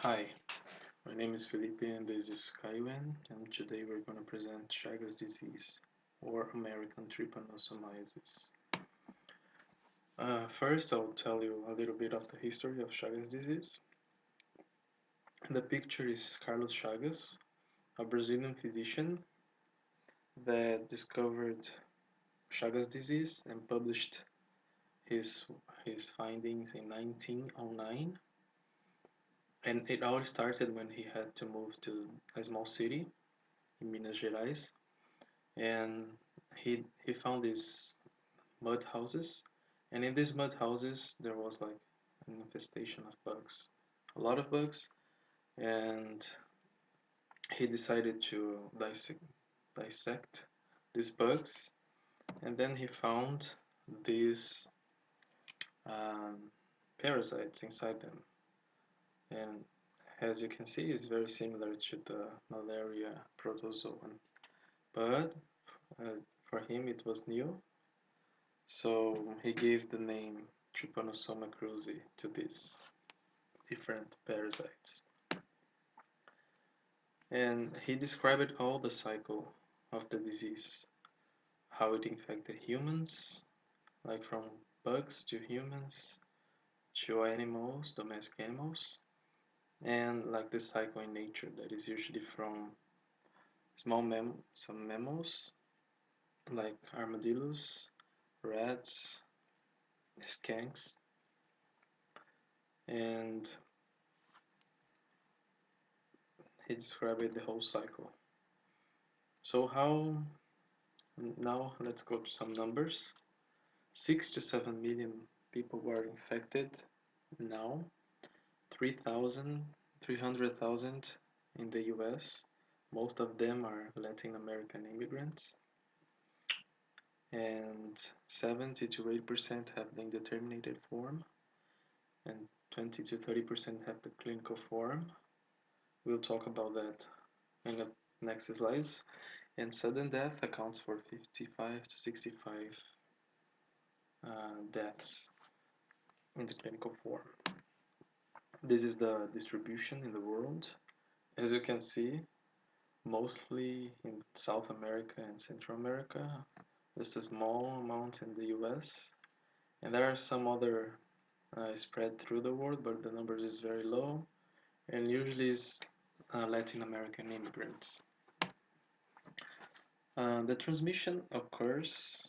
Hi, my name is Felipe and this is Kaiwen, and today we're going to present Chagas disease or American trypanosomiasis. First, I'll tell you a little bit of the history of Chagas disease. The picture is Carlos Chagas, a Brazilian physician that discovered Chagas disease and published his, his findings in 1909. And it all started when he had to move to a small city in Minas Gerais, and he found these mud houses, and in these mud houses there was like an infestation of bugs, a lot of bugs, and he decided to dissect these bugs, and then he found these um, parasites inside them, and as you can see, it's very similar to the malaria protozoan, but uh, for him it was new. So he gave the name Trypanosoma cruzi to these different parasites. And he described all the cycle of the disease, how it infected humans, like from bugs to humans to animals, domestic animals, and like the cycle in nature that is usually from some mammals like armadillos, rats, skunks, and he described the whole cycle. So how now let's go to some numbers. 6 to 7 million people were infected now, 3,000, 300,000 in the US. Most of them are Latin American immigrants, and 70 to 80% have the indeterminate form, and 20 to 30% have the clinical form. We'll talk about that in the next slides. And sudden death accounts for 55 to 65 deaths in the clinical form. This is the distribution in the world. As you can see, mostly in South America and Central America, just a small amount in the US, and there are some other spread through the world, but the numbers is very low, and usually is Latin American immigrants. The transmission occurs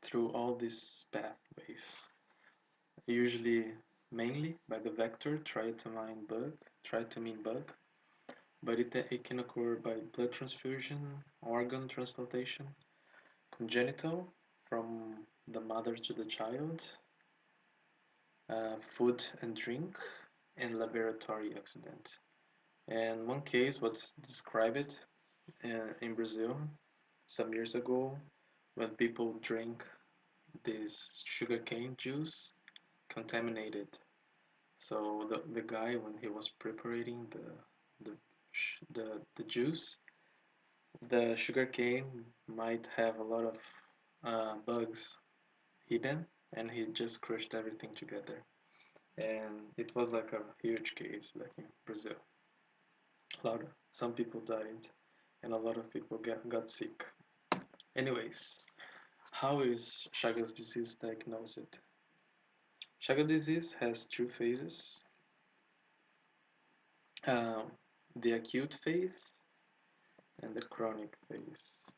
through all these pathways, usually mainly by the vector try to mean bug, but it can occur by blood transfusion, organ transplantation, congenital from the mother to the child, food and drink, and laboratory accident. And one case was described in Brazil some years ago when people drank this sugarcane juice contaminated. So the guy, when he was preparing the juice, the sugarcane might have a lot of bugs hidden, and he just crushed everything together. And it was like a huge case back in Brazil. Some people died, and a lot of people got sick. Anyways, how is Chagas disease diagnosed? Chagas disease has two phases: um, the acute phase and the chronic phase.